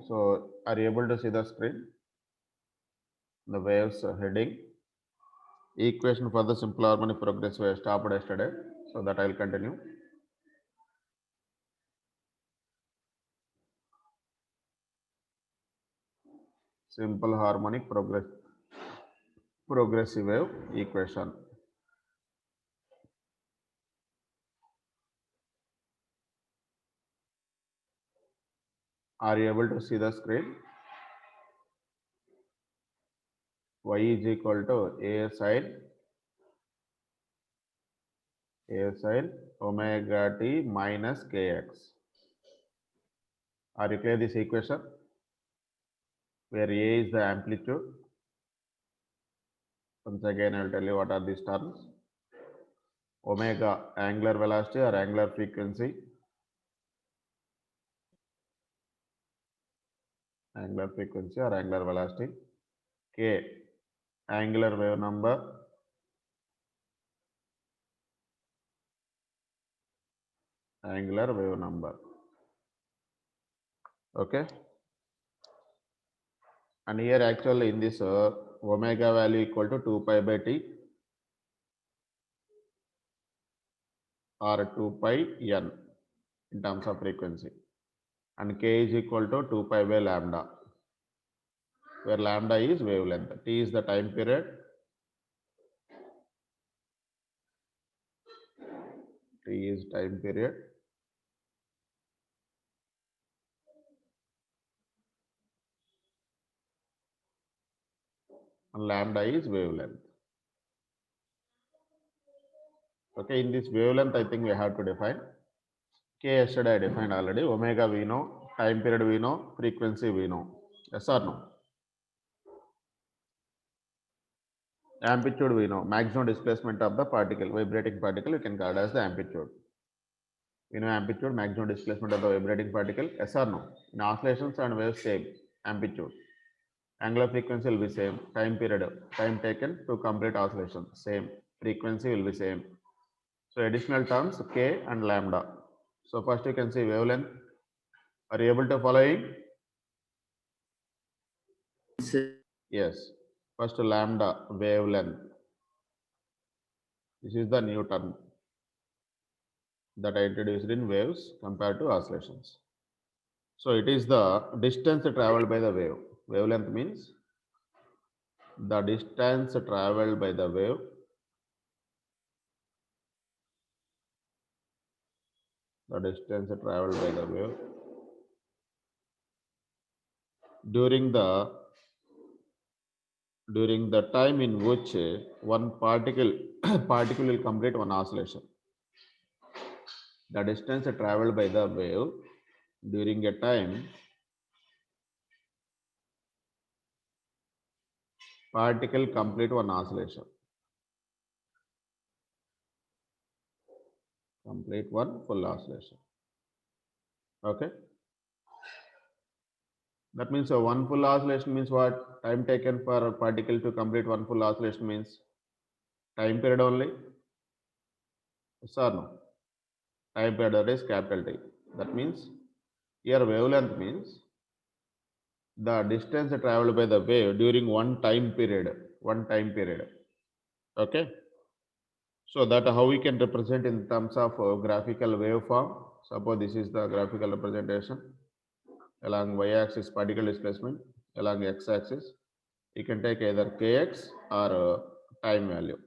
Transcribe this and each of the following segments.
So are you able to see the screen? The waves heading. Equation for the simple harmonic progressive wave stopped yesterday. So that I will continue. Simple harmonic progressive wave equation. Are you able to see the screen? Y is equal to a sin omega t minus kx. Are you clear this equation? Where a is the amplitude. Once again, I will tell you what are these terms. Omega, angular velocity or angular frequency. Angular frequency or angular velocity. K, angular wave number. Angular wave number. Okay. And here actually in this omega value equal to 2 pi by t or 2 pi n in terms of frequency. And k is equal to 2 pi by lambda, where lambda is wavelength. T is the time period. T is time period. And lambda is wavelength. Okay, in this wavelength, I think we have to define. K yesterday I defined already. Omega we know, time period we know, frequency we know. Yes or no? Amplitude we know, maximum displacement of the particle, vibrating particle, you can call it as the amplitude. We know amplitude, maximum displacement of the vibrating particle. Yes or no? In oscillations and waves, same amplitude. Angular frequency will be same. Time period, time taken to complete oscillation, same. Frequency will be same. So additional terms k and lambda. So first you can see wavelength. Are you able to following? Yes. First lambda, wavelength. This is the new term that I introduced in waves compared to oscillations. So it is the distance traveled by the wave. Wavelength means the distance traveled by the wave during the time in which one particle will complete one oscillation. The distance traveled by the wave during a time particle complete one oscillation. Complete one full oscillation. Okay. That means one full oscillation means what? Time taken for a particle to complete one full oscillation means time period only. Yes or no? Time period that is capital T. That means here wavelength means the distance traveled by the wave during one time period. Okay. So that how we can represent in terms of graphical waveform. Suppose this is the graphical representation. Along y-axis particle displacement, along x-axis you can take either kx or time value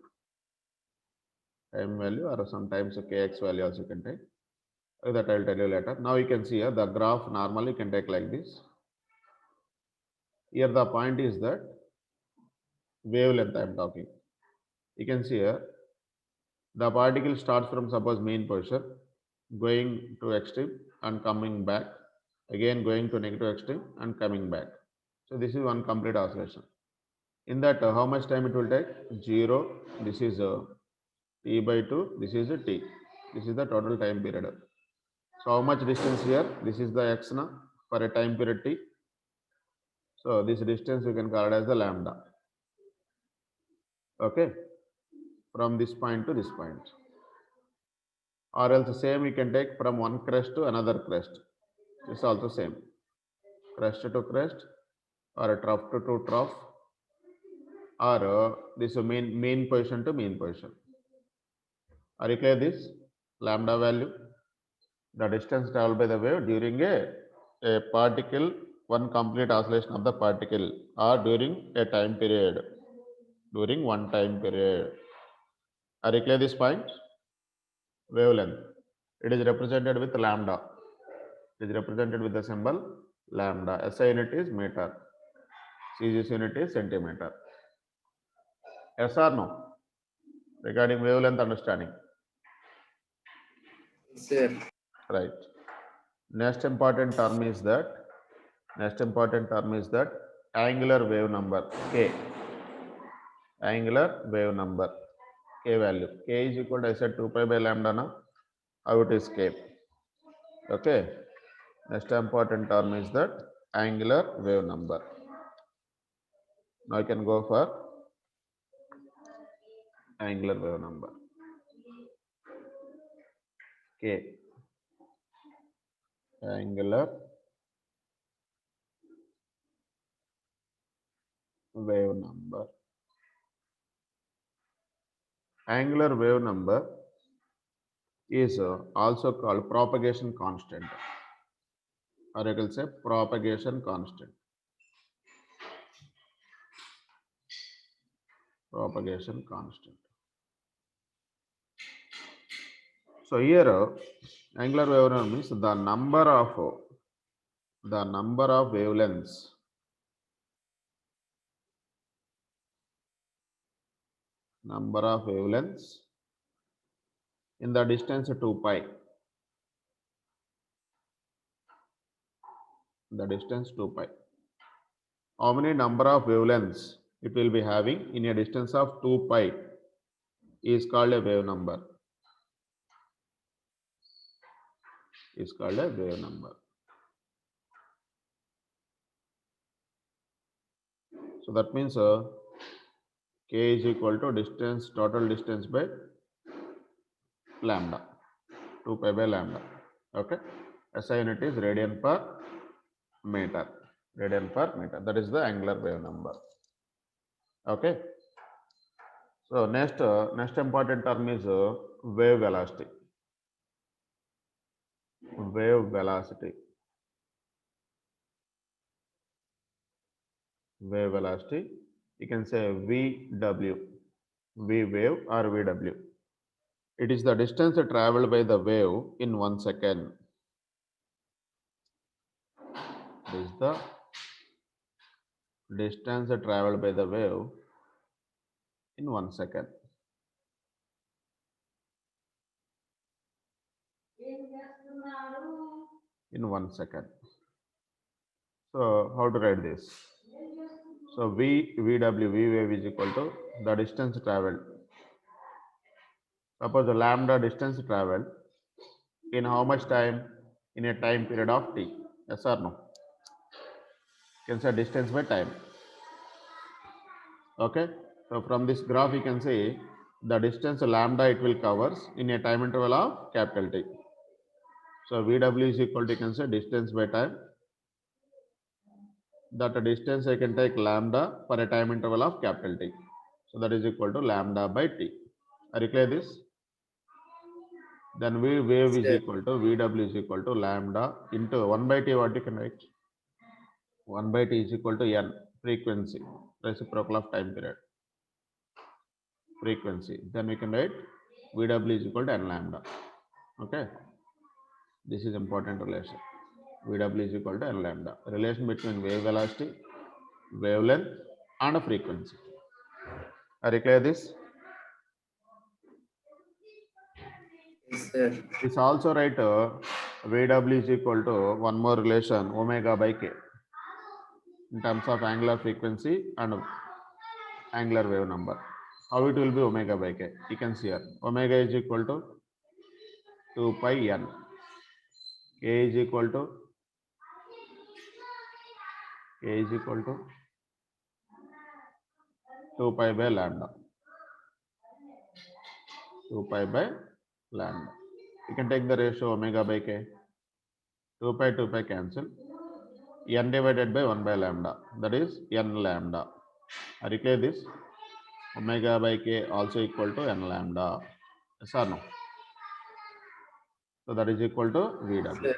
or sometimes kx value also you can take. That I will tell you later. Now you can see here the graph normally you can take like this. Here the point is that wavelength I am talking. You can see here the particle starts from suppose mean position, going to extreme and coming back, again going to negative extreme and coming back. So this is one complete oscillation. In that how much time it will take? 0, this is t by 2, this is t. This is the total time period. So how much distance here? This is the x now for a time period t. So this distance you can call it as the lambda. Okay, from this point to this point. Or else same you can take from one crest to another crest. This is also same. crest to crest, or trough to trough, or this mean position to mean position. Are you clear this? Lambda value, the distance traveled by the wave during a particle, one complete oscillation of the particle, or during a time period, during one time period. Are you clear this point? Wavelength. It is represented with lambda. It is represented with the symbol lambda. SI unit is meter. CGS unit is centimeter. Yes or no? Regarding wavelength understanding. Sir. Right. Next important term is that angular wave number K. Angular wave number K value. K is equal to, I said, 2 pi by lambda now. How it is K? Okay. Next important term is that angular wave number. Now I can go for angular wave number K. Angular wave number. Angular wave number is also called propagation constant, or I will say propagation constant. Propagation constant. So here, angular wave number means the number of wavelengths in the distance 2 pi. The distance 2 pi. How many number of wavelengths it will be having in a distance of 2 pi is called a wave number. Is called a wave number. So that means K is equal to distance, total distance by lambda, 2 pi by lambda. Okay. SI unit is radian per meter. Radian per meter. That is the angular wave number. Okay. So next important term is wave velocity. Wave velocity. Wave velocity. You can say VW. V wave or VW. It is the distance traveled by the wave in 1 second. It is the distance traveled by the wave in 1 second. In 1 second. So how to write this? So VW, V wave is equal to the distance traveled. Suppose the lambda distance traveled in how much time? In a time period of t. Yes or no? You can say distance by time. Okay. So from this graph you can see the distance lambda it will covers in a time interval of capital T. So VW is equal to, you can say, distance by time. That distance I can take lambda for a time interval of capital T. So that is equal to lambda by T. Are you clear this? Then V wave is equal to VW is equal to lambda into 1 by T. What you can write? 1 by T is equal to N, frequency, reciprocal of time period. Frequency. Then we can write VW is equal to N lambda. Okay. This is important relation. VW is equal to N lambda. Relation between wave velocity, wavelength, and frequency. Are you clear this? Yes, sir. It's also write VW is equal to one more relation, omega by K, in terms of angular frequency and angular wave number. How it will be omega by K? You can see here. Omega is equal to 2 pi N. K is equal to 2 pi by lambda. 2 pi by lambda. You can take the ratio omega by K. 2 pi cancel. n divided by 1 by lambda, that is n lambda. Are you clear this? Omega by k also equal to n lambda. Yes or no? So that is equal to VW. Sir.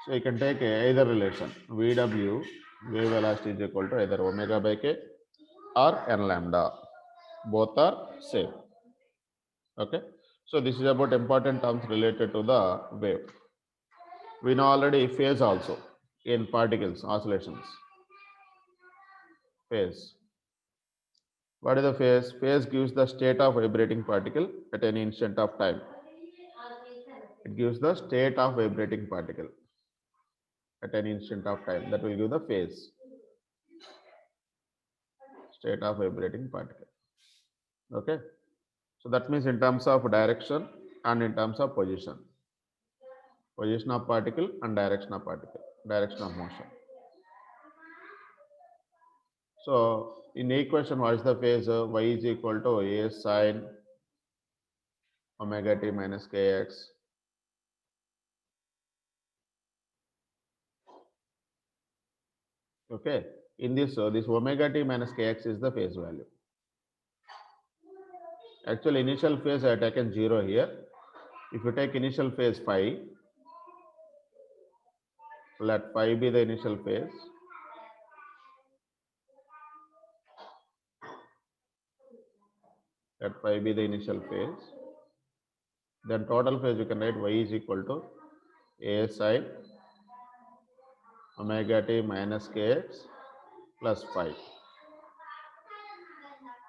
So you can take either relation. VW, wave velocity, is equal to either omega by k or n lambda. Both are same. Okay. So this is about important terms related to the wave. We know already phase also in particles, oscillations. Phase. What is the phase? Phase gives the state of vibrating particle at any instant of time. It gives the state of vibrating particle at any instant of time. That will give the phase. State of vibrating particle. Okay. So that means in terms of direction and in terms of position. Position of particle and direction of particle. Direction of motion. So in equation, what is the phase? Y is equal to A sine omega t minus kx. Okay. In this, this omega t minus kx is the phase value. Actually, initial phase I have taken 0 here. If you take initial phase phi, let phi be the initial phase. Let phi be the initial phase. Then total phase you can write y is equal to A sine omega t minus kx plus phi,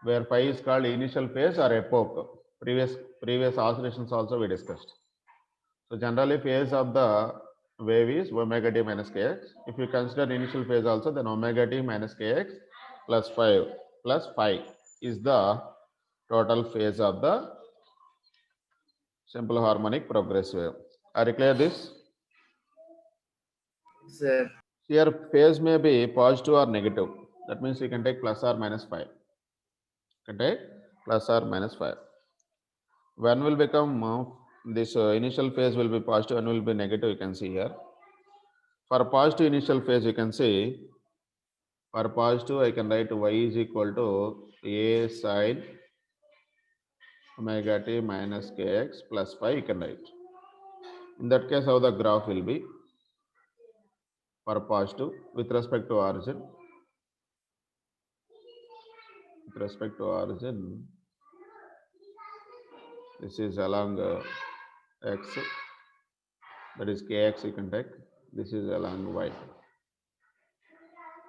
where phi is called initial phase or epoch. Previous oscillations also we discussed. So generally phase of the wave is omega t minus kx. If you consider initial phase also, then omega t minus kx plus phi is the total phase of the simple harmonic progressive wave. Are you clear this? Sir. Here phase may be positive or negative. That means you can take plus or minus phi. You can take plus or minus phi. When will become this initial phase will be positive and will be negative, you can see here. For positive initial phase, you can see, for positive I can write y is equal to A sine omega t minus kx plus phi, you can write. In that case, how the graph will be for positive with respect to origin. With respect to origin, this is along x, that is kx you can take. This is along y.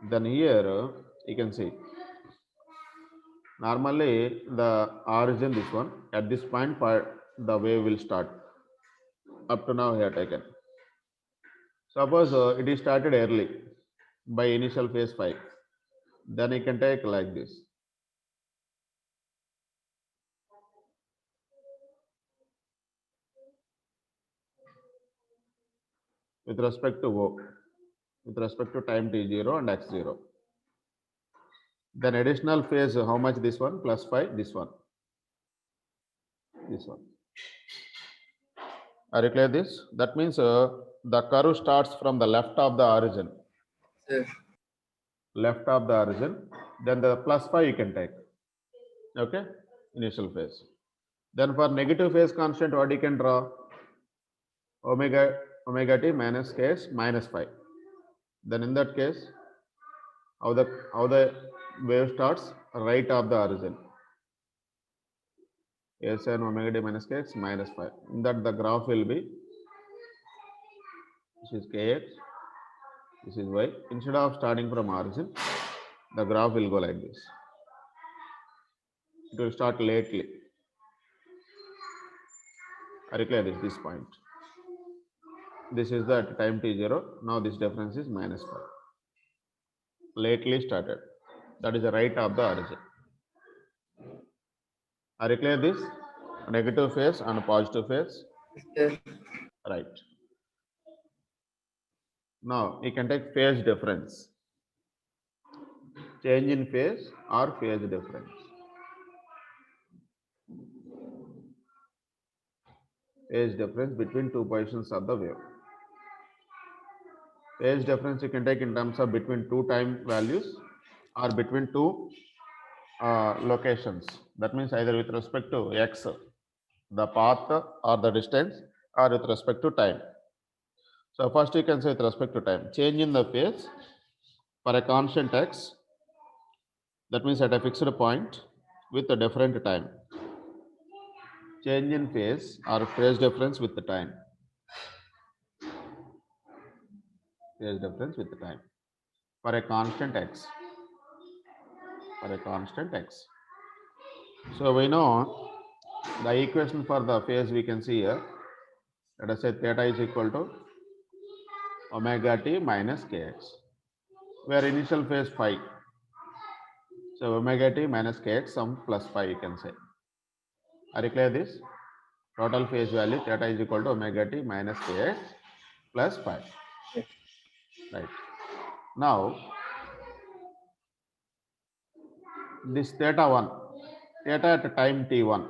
Then here you can see, normally the origin, this one, at this point the wave will start. Up to now here taken. Suppose it is started early by initial phase phi, then you can take like this. With respect to O, with respect to time t0 and x0. Then additional phase, how much this one? Plus phi, this one. This one. Are you clear this? That means the curve starts from the left of the origin. Sir. Left of the origin. Then the plus phi you can take. Okay? Initial phase. Then for negative phase constant, what you can draw? Omega t minus kx minus phi. Then in that case, how the wave starts? Right of the origin. A sine omega t minus kx minus phi. In that the graph will be, this is kx, this is y. Instead of starting from origin, the graph will go like this. It will start lately. Are you clear this point? This is the time t0. Now this difference is minus phi. Lately started. That is the right of the origin. Are you clear this? Negative phase and positive phase. Sir. Right. Now you can take phase difference. Change in phase or phase difference. Phase difference between two positions of the wave. Phase difference you can take in terms of between two time values or between two locations. That means either with respect to x, the path or the distance, or with respect to time. So first you can say with respect to time, change in the phase for a constant x, that means at a fixed point with a different time. Change in phase or phase difference with the time. Phase difference with the time for a constant x. For a constant x. So we know the equation for the phase we can see here. Let us say theta is equal to omega t minus kx, where initial phase phi. So omega t minus kx sum plus phi you can say. Are you clear this? Total phase value theta is equal to omega t minus kx plus phi. Yes. Right. Now this theta 1, theta at time t1,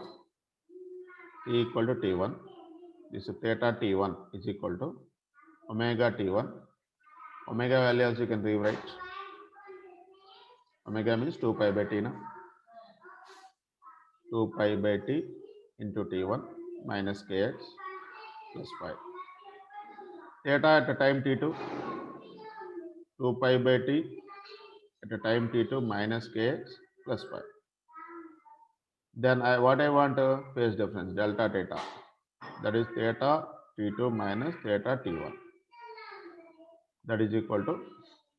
t equal to t1. This theta t1 is equal to omega t1. Omega value also you can rewrite. Omega means 2 pi by t now. 2 pi by t into t1 minus kx plus phi. Theta at time t2, 2 pi by t at time t2 minus kx plus phi. Then what I want phase difference, delta theta. That is theta t2 minus theta t1. That is equal to,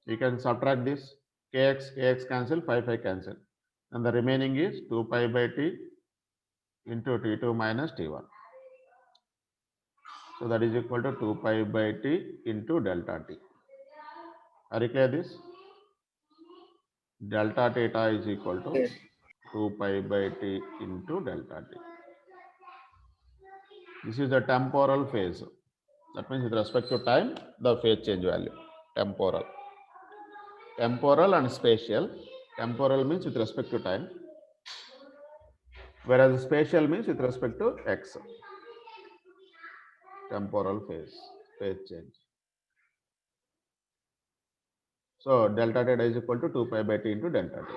you can subtract this, kx cancel, phi cancel. And the remaining is 2 pi by t into t2 minus t1. So that is equal to 2 pi by t into delta t. Are you clear this? Delta theta is equal to Yes. 2 pi by t into delta t. This is the temporal phase. That means with respect to time, the phase change value. Temporal. Temporal and spatial. Temporal means with respect to time, whereas spatial means with respect to x. Temporal phase change. So delta theta is equal to 2 pi by t into delta t.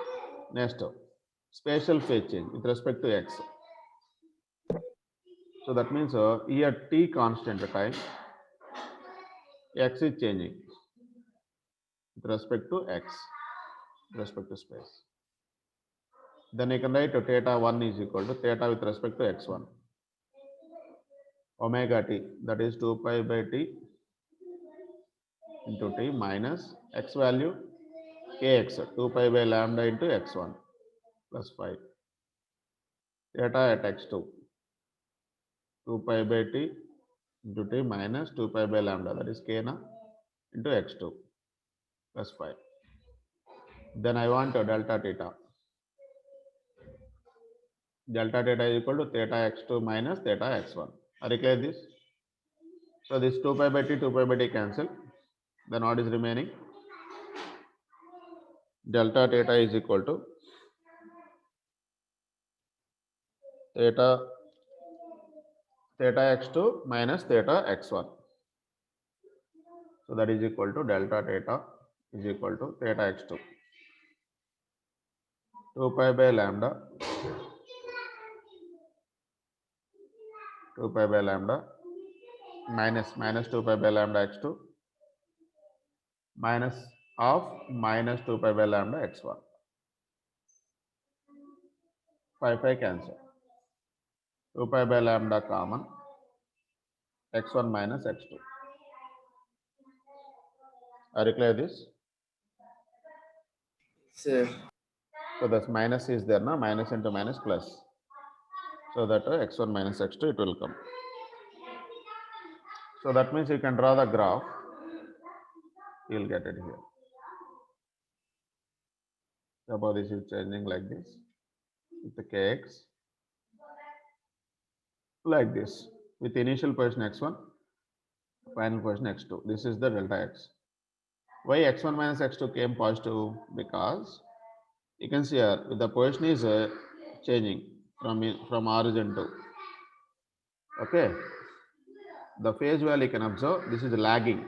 Next, spatial phase change with respect to x. So that means here t constant time, x is changing with respect to x, with respect to space. Then you can write theta 1 is equal to theta with respect to x1. Omega t, that is 2 pi by t into t minus x value kx, 2 pi by lambda into x1 plus 5. Theta at x2, 2 pi by t into t minus 2 pi by lambda, that is k na, into x2 plus 5. Then I want delta theta. Delta theta is equal to theta x2 minus theta x1. Are you clear this? So this 2 pi by t cancel. Then what is remaining? Delta theta is equal to theta x2 minus theta x1. So that is equal to delta theta is equal to theta x2. 2 pi by lambda. 2 pi by lambda minus 2 pi by lambda x2 minus of minus 2 pi by lambda x1. 5 cancel. 2 pi by lambda common, x1 minus x2. Are you clear this? Sir. So this minus is there now, minus into minus plus. So that x1 minus x2 it will come. So that means you can draw the graph. You will get it here. Suppose this is changing like this with the kx, like this with initial position x1, final position x2. This is the delta x. Why x1 minus x2 came positive? Because you can see here the position is changing from origin to, okay, the phase value you can observe this is lagging.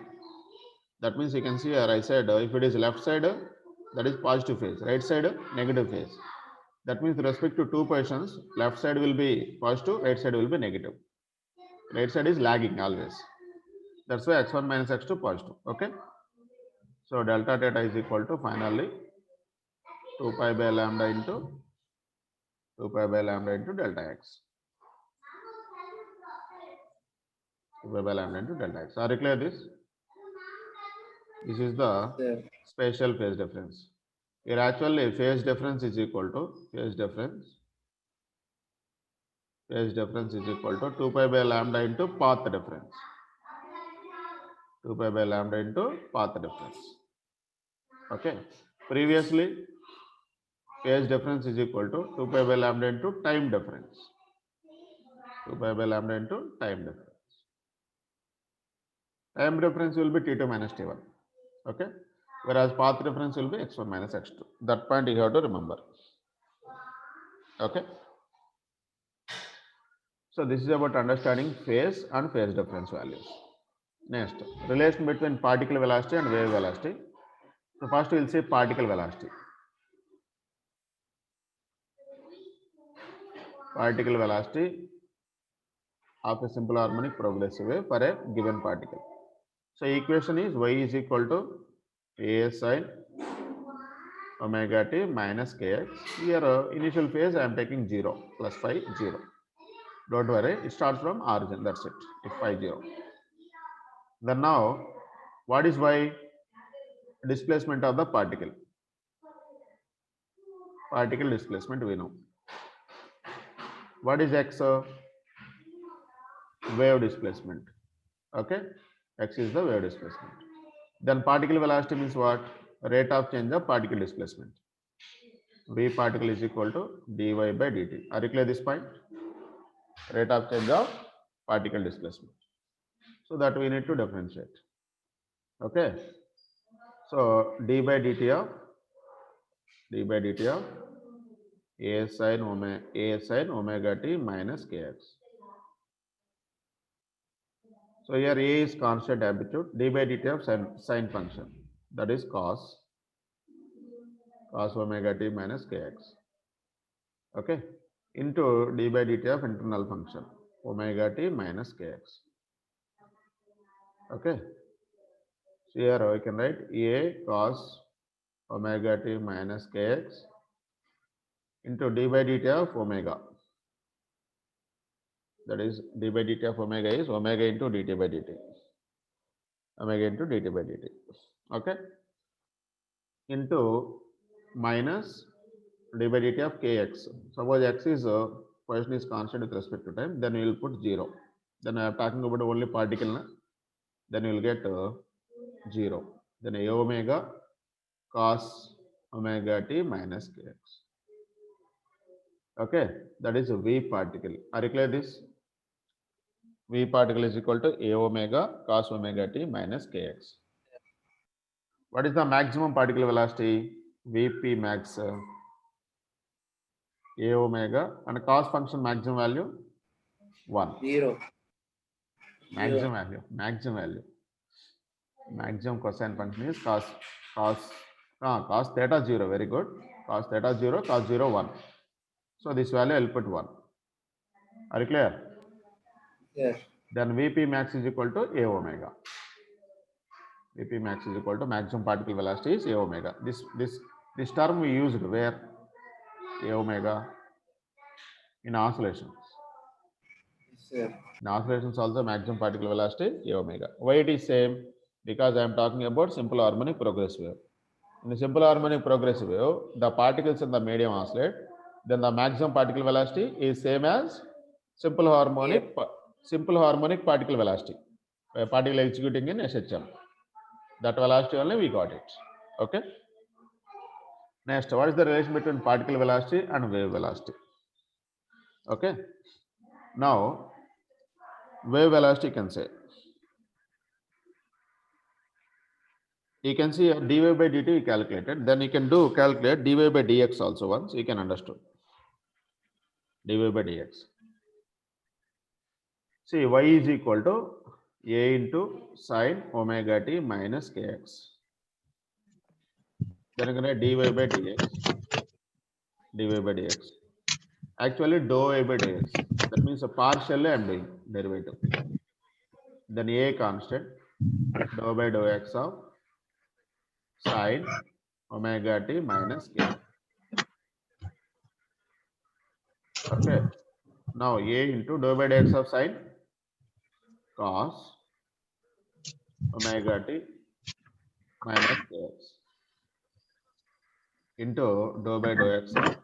That means you can see here I said if it is left side, that is positive phase, right side, negative phase. That means with respect to two positions, left side will be positive, right side will be negative. Right side is lagging always. That's why x1 minus x2 positive. Okay. So delta theta is equal to finally 2 pi by lambda into 2 pi by lambda into delta x. 2 pi by lambda into delta x. Are you clear this? This is the Sir. spatial phase difference. Here actually phase difference is equal to phase difference is equal to 2 pi by lambda into path difference. 2 pi by lambda into path difference. Okay. Previously, phase difference is equal to 2 pi by lambda into time difference. 2 pi by lambda into time difference. Time difference will be T2 minus T1. Okay. Whereas path difference will be x1 minus x2. That point you have to remember. Okay. So this is about understanding phase and phase difference values. Next, relation between particle velocity and wave velocity. So first we will see particle velocity. Particle velocity of a simple harmonic progressive wave for a given particle. So equation is y is equal to a sin omega t minus kx. Here initial phase I am taking 0 plus phi 0. Don't worry, it starts from origin, that's it, if phi 0. Then now, what is y? Displacement of the particle. Particle displacement we know. What is x? Wave displacement. Okay, x is the wave displacement. Then particle velocity means what? Rate of change of particle displacement. V particle is equal to dy by dt. Are you clear this point? Rate of change of particle displacement. So that we need to differentiate. Okay. So d by dt of a sin omega t minus kx. So here a is constant amplitude, d by dt of sine function, that is cos omega t minus kx. Okay, into d by dt of internal function omega t minus kx. Okay, so here we can write a cos omega t minus kx into d by dt of omega. That is d by dt of omega is omega into dt by dt. Omega into dt by dt. Okay, into minus d by dt of kx. Suppose x is position is constant with respect to time, then we will put 0. Then I am talking about only particle, then you will get 0. Then a omega cos omega t minus kx. Okay, that is a v particle. Are you clear this? V particle is equal to a omega cos omega t minus kx. What is the maximum particle velocity? Vp max a omega and cos function maximum value 1. 0. Maximum value. Maximum cosine function is cos theta 0. Very good. Cos theta 0, cos 0 1. So this value I will put 1. Are you clear? Yes. Then Vp max is equal to a omega. Vp max is equal to maximum particle velocity is a omega. This term we used where? A omega in oscillations. Yes, sir. In oscillations also maximum particle velocity a omega. Why it is same? Because I am talking about simple harmonic progressive wave. In the simple harmonic progressive wave, the particles in the medium oscillate, then the maximum particle velocity is same as simple harmonic particle velocity. A particle executing in SHM. That velocity only we got it. Okay. Next, what is the relation between particle velocity and wave velocity? Okay. Now, wave velocity you can say. You can see dy by dt we calculated. Then you can calculate dy by dx also once you can understand. Dy by dx. See y is equal to A into sine omega t minus kx. Then I'm going to dy by dx. Actually, dou a by dx. That means a partially I'm doing derivative. Then a constant, dou by dou x of sine omega t minus k. Okay. Now a into dou by dx of sine cos omega t minus kx into dou by dou x of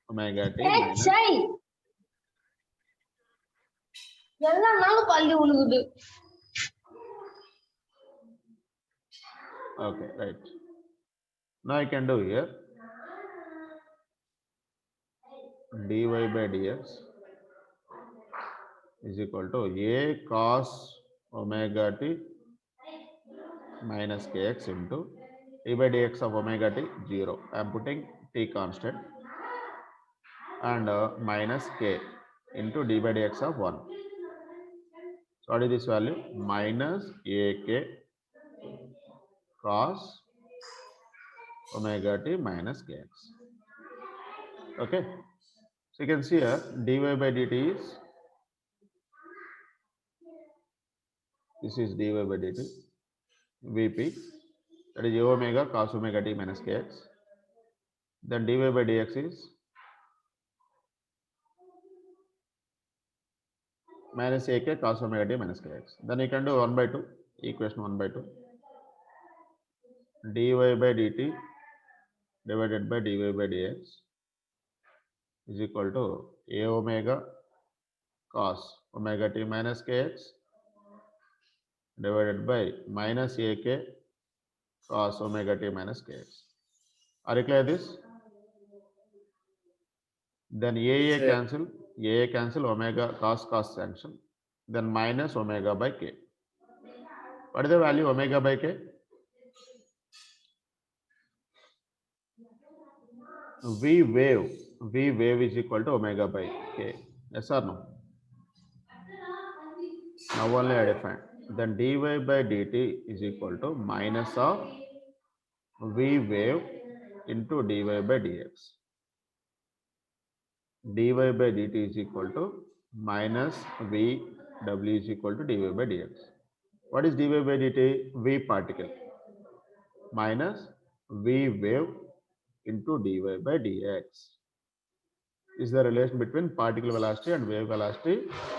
omega t minus. எல்லாம் நாளும் பள்ளி உழுகுது. Okay, right. Now I can do here dy by dx is equal to a cos omega t minus kx into d by dx of omega t 0. I am putting t constant and minus k into d by dx of 1. So what is this value? Minus ak cos omega t minus kx. Okay. So you can see here dy by dt is, this is dy by dt, Vp, that is a omega cos omega t minus kx. Then dy by dx is minus ak cos omega t minus kx. Then you can do 1 by 2, equation 1 by 2. Dy by dt divided by dy by dx is equal to a omega cos omega t minus kx divided by minus ak cos omega t minus kx. Are you clear this? Then Sir. AA cancel, omega cos cancel, then minus omega by k. What is the value omega by k? V wave is equal to omega by k. Yes or no? Now only I define. Then dy by dt is equal to minus of v wave into dy by dx. Dy by dt is equal to minus v w is equal to dy by dx. What is dy by dt? V particle minus v wave into dy by dx. Is the relation between particle velocity and wave velocity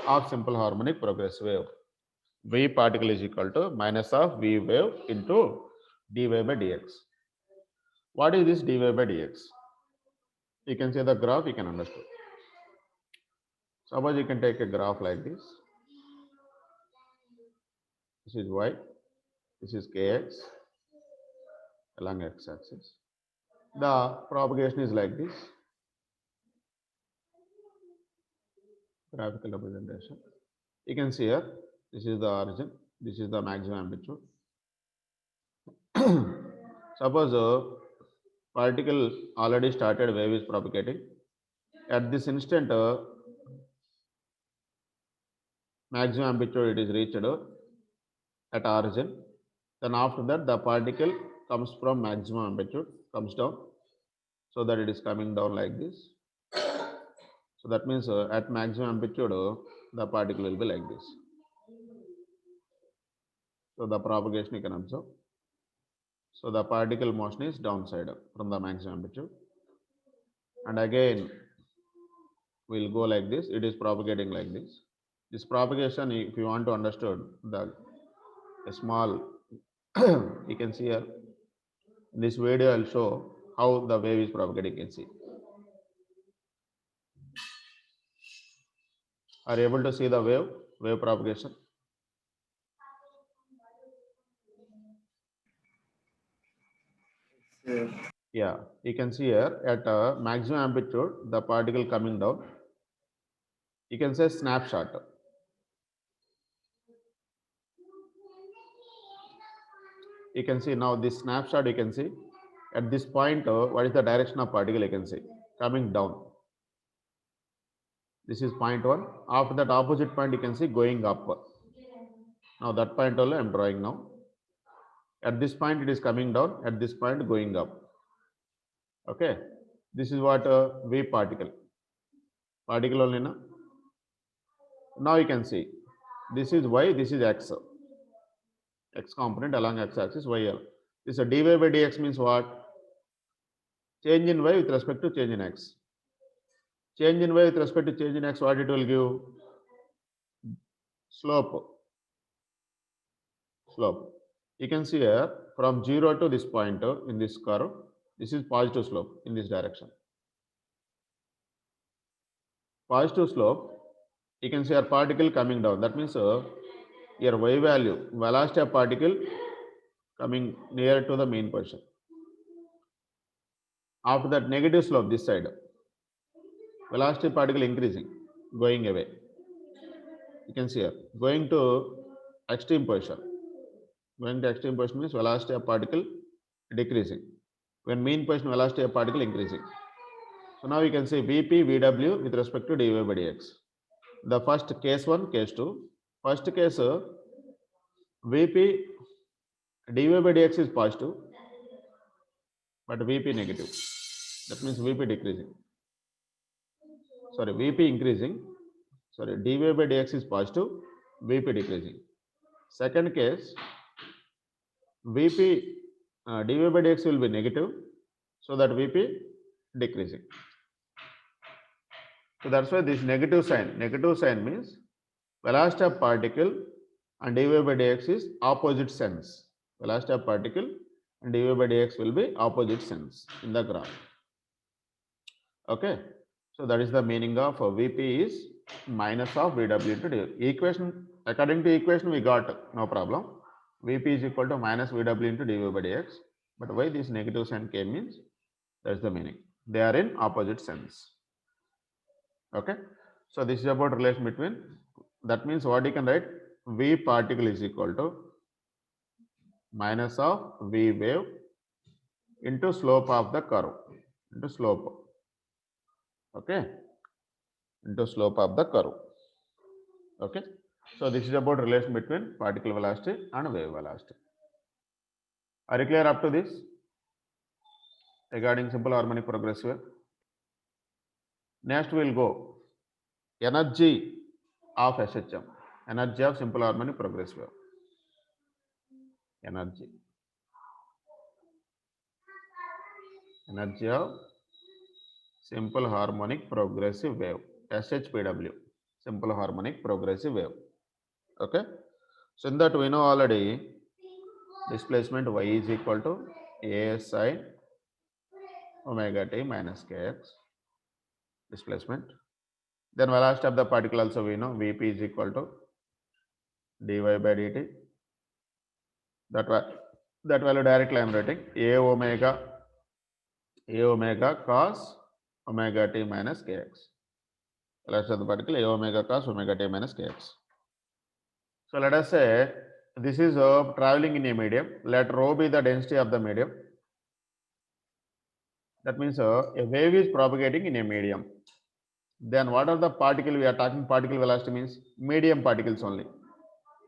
of simple harmonic progressive wave. V particle is equal to minus of v wave into dy by dx. What is this dy by dx? You can see the graph, you can understand. Suppose you can take a graph like this. This is y, this is kx along x-axis. The propagation is like this. Graphical representation. You can see here, this is the origin, this is the maximum amplitude. Suppose particle already started, wave is propagating. At this instant, maximum amplitude it is reached at origin. Then after that, the particle comes from maximum amplitude, comes down, so that it is coming down like this. So that means at maximum amplitude, the particle will be like this. So the propagation you can observe. So the particle motion is downside from the maximum amplitude. And again, we'll go like this. It is propagating like this. This propagation, if you want to understand the small, you can see here. In this video, I'll show how the wave is propagating. You can see. Are you able to see the wave propagation? Sir. Yeah, you can see here at maximum amplitude, the particle coming down. You can say snapshot. You can see now this snapshot, you can see at this point, what is the direction of particle, you can see coming down. This is point 1. After that opposite point, you can see going up. Now that point only I am drawing now. At this point it is coming down, at this point going up. Okay, this is what wave particle only na. Now you can see this is y, this is x component along x axis yl. This dy by dx means what? Change in y with respect to change in x. Change in y with respect to change in x, what it will give? Slope. You can see here from 0 to this point in this curve, this is positive slope in this direction. Positive slope, you can see our particle coming down. That means your y value, velocity of particle coming near to the main position. After that, negative slope this side, velocity of particle increasing, going away. You can see here, going to extreme position. Going to extreme position means velocity of particle decreasing. When mean position, velocity of particle increasing. So now you can say Vp, Vw with respect to dy by dx. The first case 1, case 2. First case Vp dy by dx is positive, but Vp negative. That means Vp decreasing. Sorry, Vp increasing. Sorry, dy by dx is positive, Vp decreasing. Second case, Vp dy by dx will be negative, so that Vp decreasing. So that's why this negative sign means velocity of particle and dy by dx is opposite sense. Velocity of particle and dy by dx will be opposite sense in the graph. Okay, so that is the meaning of Vp is minus of Vw into dy. Equation, according to equation we got, no problem. Vp is equal to minus Vw into dy by dx. But why this negative sign came means that's the meaning. They are in opposite sense. Okay, so this is about relation between. That means what you can write, V particle is equal to minus of V wave into slope of the curve, into slope. Okay, into slope of the curve. Okay, so this is about relation between particle velocity and wave velocity. Are you clear up to this regarding simple harmonic progressive wave? Next we will go energy of SHM, energy of simple harmonic progressive wave. Energy of simple harmonic progressive wave, SHPW, simple harmonic progressive wave. Okay, so in that we know already displacement y is equal to a sine omega t minus kx displacement. Then velocity of the particle also we know, Vp is equal to dy by dt. That value directly I am writing a omega cos omega t minus kx. Velocity of the particle a omega cos omega t minus kx. So let us say this is traveling in a medium. Let rho be the density of the medium. That means a wave is propagating in a medium. Then what are the particle we are talking? Particle velocity means medium particles only,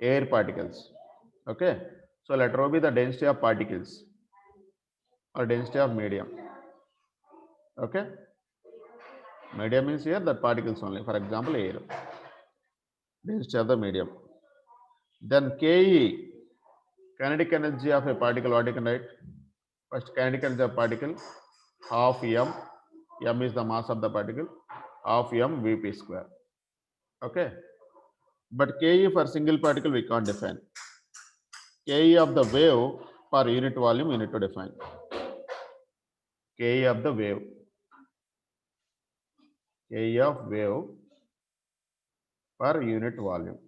air particles. Okay, so let rho be the density of particles or density of medium. Okay, medium means here that particles only, for example air, density of the medium. Then Ke, kinetic energy of a particle, what you can write? First, kinetic energy of particle half m is the mass of the particle, half m Vp square. Okay, but Ke for single particle we can't define. Ke of the wave per unit volume we need to define. Ke of the wave, Ke of wave per unit volume.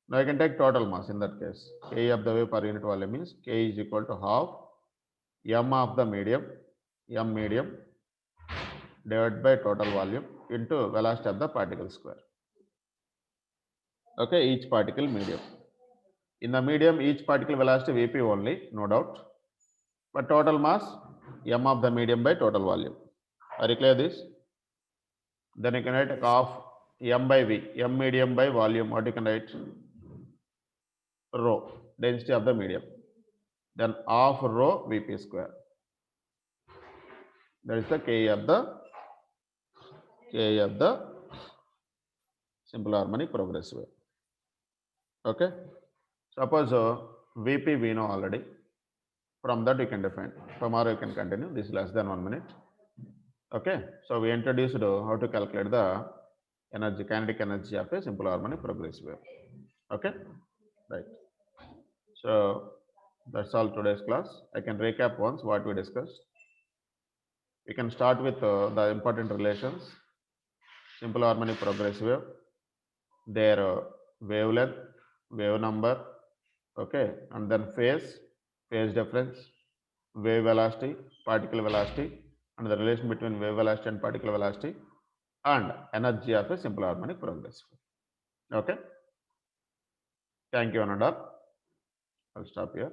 Now I can take total mass in that case. Ke of the wave per unit volume means K is equal to half m of the medium, m medium divided by total volume into velocity of the particle square. Okay, each particle medium. In the medium, each particle velocity Vp only, no doubt. But total mass m of the medium by total volume. Are you clear this? Then you can write half m by v, m medium by volume, what you can write? Rho, density of the medium. Then half rho vp square. That is the k of the simple harmonic progressive wave. Okay. Suppose vp we know already. From that you can define. Tomorrow you can continue. This is less than 1 minute. Okay. So we introduced how to calculate the energy, kinetic energy of a simple harmonic progressive wave. Okay. Right. So that's all today's class. I can recap once what we discussed. We can start with the important relations. Simple harmonic progressive wave, their wavelength, wave number, okay, and then phase difference, wave velocity, particle velocity, and the relation between wave velocity and particle velocity, and energy of a simple harmonic progressive wave. Okay. Thank you, Ananda. I'll stop here.